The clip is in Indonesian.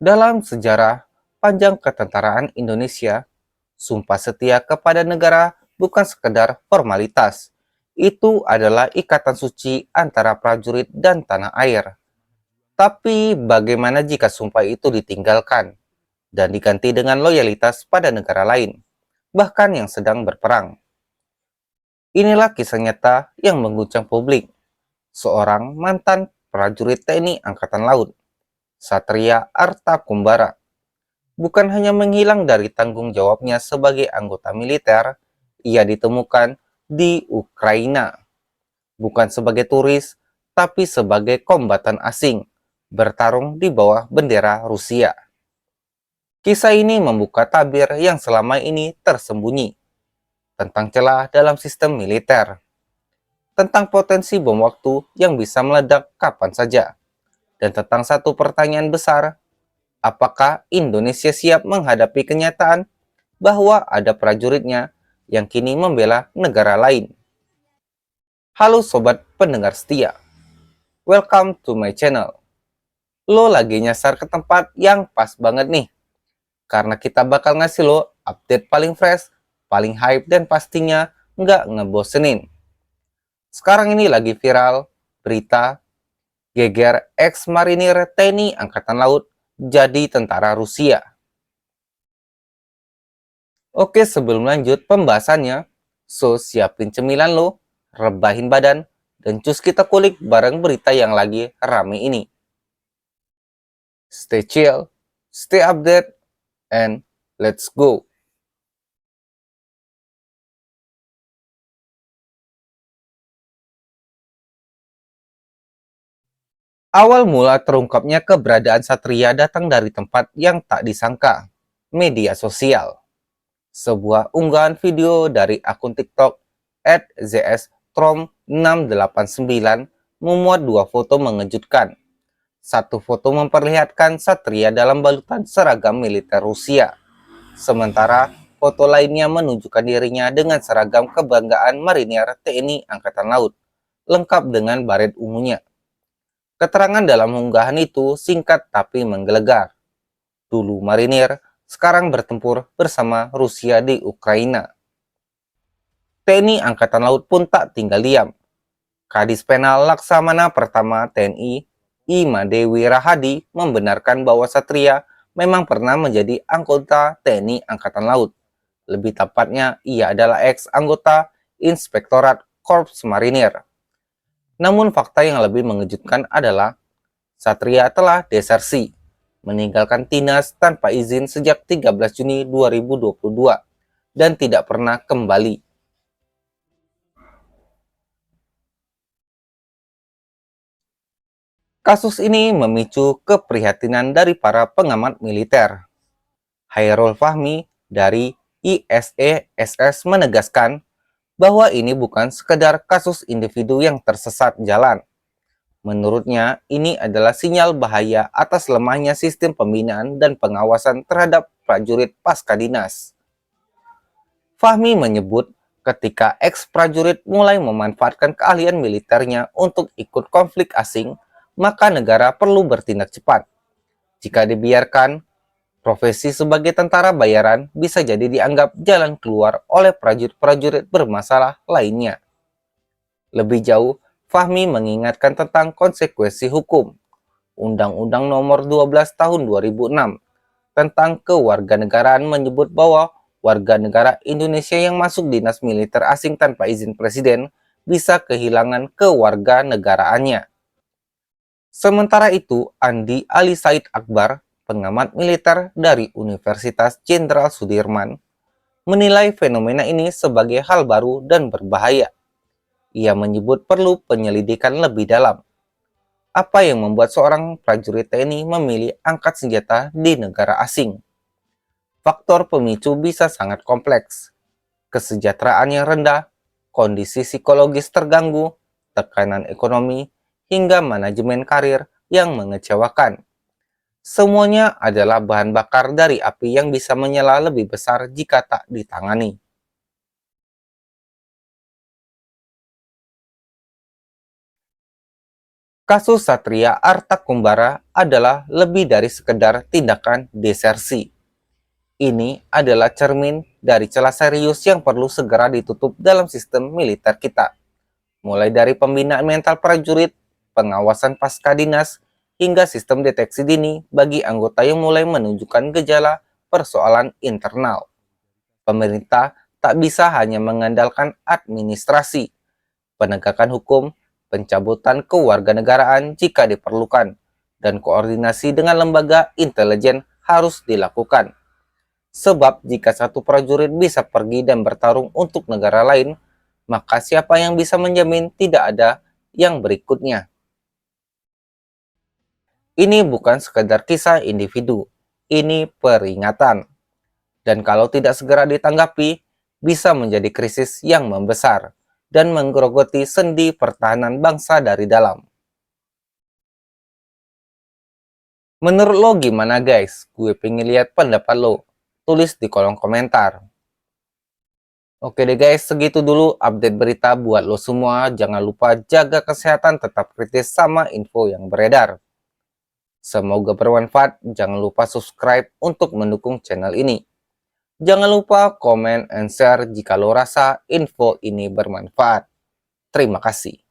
Dalam sejarah panjang ketentaraan Indonesia, sumpah setia kepada negara bukan sekedar formalitas. Itu adalah ikatan suci antara prajurit dan tanah air. Tapi bagaimana jika sumpah itu ditinggalkan dan diganti dengan loyalitas pada negara lain, bahkan yang sedang berperang? Inilah kisah nyata yang mengguncang publik. Seorang mantan prajurit TNI Angkatan Laut, Satria Arta Kumbara, bukan hanya menghilang dari tanggung jawabnya sebagai anggota militer, ia ditemukan di Ukraina, bukan sebagai turis, tapi sebagai kombatan asing, bertarung di bawah bendera Rusia. Kisah ini membuka tabir yang selama ini tersembunyi, tentang celah dalam sistem militer, tentang potensi bom waktu yang bisa meledak kapan saja, dan tentang satu pertanyaan besar, apakah Indonesia siap menghadapi kenyataan bahwa ada prajuritnya yang kini membela negara lain? Halo sobat pendengar setia, welcome to my channel. Lo lagi nyasar ke tempat yang pas banget nih, karena kita bakal ngasih lo update paling fresh, paling hype, dan pastinya nggak ngebosenin. Sekarang ini lagi viral berita geger ex-marinir TNI Angkatan Laut jadi tentara Rusia. Oke, sebelum lanjut pembahasannya, so siapin cemilan lo, rebahin badan, dan cus kita kulik bareng berita yang lagi rame ini. Stay chill, stay update, and let's go. Awal mula terungkapnya keberadaan Satria datang dari tempat yang tak disangka, media sosial. Sebuah unggahan video dari akun TikTok @zstrom689 memuat dua foto mengejutkan. Satu foto memperlihatkan Satria dalam balutan seragam militer Rusia, sementara foto lainnya menunjukkan dirinya dengan seragam kebanggaan marinir TNI Angkatan Laut, lengkap dengan baret ungunya. Keterangan dalam unggahan itu singkat tapi menggelegar. Dulu marinir, sekarang bertempur bersama Rusia di Ukraina. TNI Angkatan Laut pun tak tinggal diam. Kadis Penal Laksamana Pertama TNI, Ima Dewi Rahadi, membenarkan bahwa Satria memang pernah menjadi anggota TNI Angkatan Laut. Lebih tepatnya, ia adalah ex-anggota Inspektorat Korps Marinir. Namun fakta yang lebih mengejutkan adalah Satria telah desersi, meninggalkan Tinas tanpa izin sejak 13 Juni 2022 dan tidak pernah kembali. Kasus ini memicu keprihatinan dari para pengamat militer. Hairul Fahmi dari ISESS menegaskan bahwa ini bukan sekedar kasus individu yang tersesat jalan. Menurutnya, ini adalah sinyal bahaya atas lemahnya sistem pembinaan dan pengawasan terhadap prajurit pasca dinas. Fahmi menyebut ketika ex-prajurit mulai memanfaatkan keahlian militernya untuk ikut konflik asing, maka negara perlu bertindak cepat. Jika dibiarkan, profesi sebagai tentara bayaran bisa jadi dianggap jalan keluar oleh prajurit-prajurit bermasalah lainnya. Lebih jauh, Fahmi mengingatkan tentang konsekuensi hukum. Undang-Undang Nomor 12 Tahun 2006 tentang kewarganegaraan menyebut bahwa warga negara Indonesia yang masuk dinas militer asing tanpa izin presiden bisa kehilangan kewarganegaraannya. Sementara itu, Andi Ali Said Akbar, pengamat militer dari Universitas Jenderal Sudirman, menilai fenomena ini sebagai hal baru dan berbahaya. Ia menyebut perlu penyelidikan lebih dalam. Apa yang membuat seorang prajurit TNI memilih angkat senjata di negara asing? Faktor pemicu bisa sangat kompleks. Kesejahteraan yang rendah, kondisi psikologis terganggu, tekanan ekonomi, hingga manajemen karir yang mengecewakan. Semuanya adalah bahan bakar dari api yang bisa menyala lebih besar jika tak ditangani. Kasus Satria Artakumbara adalah lebih dari sekedar tindakan desersi. Ini adalah cermin dari celah serius yang perlu segera ditutup dalam sistem militer kita. Mulai dari pembinaan mental prajurit, pengawasan pasca dinas, hingga sistem deteksi dini bagi anggota yang mulai menunjukkan gejala persoalan internal. Pemerintah tak bisa hanya mengandalkan administrasi, penegakan hukum, pencabutan kewarganegaraan jika diperlukan, dan koordinasi dengan lembaga intelijen harus dilakukan. Sebab jika satu prajurit bisa pergi dan bertarung untuk negara lain, maka siapa yang bisa menjamin tidak ada yang berikutnya? Ini bukan sekedar kisah individu, ini peringatan. Dan kalau tidak segera ditanggapi, bisa menjadi krisis yang membesar dan menggerogoti sendi pertahanan bangsa dari dalam. Menurut lo gimana guys? Gue pengen lihat pendapat lo. Tulis di kolom komentar. Oke deh guys, segitu dulu update berita buat lo semua. Jangan lupa jaga kesehatan, tetap kritis sama info yang beredar. Semoga bermanfaat. Jangan lupa subscribe untuk mendukung channel ini. Jangan lupa komen and share jika lo rasa info ini bermanfaat. Terima kasih.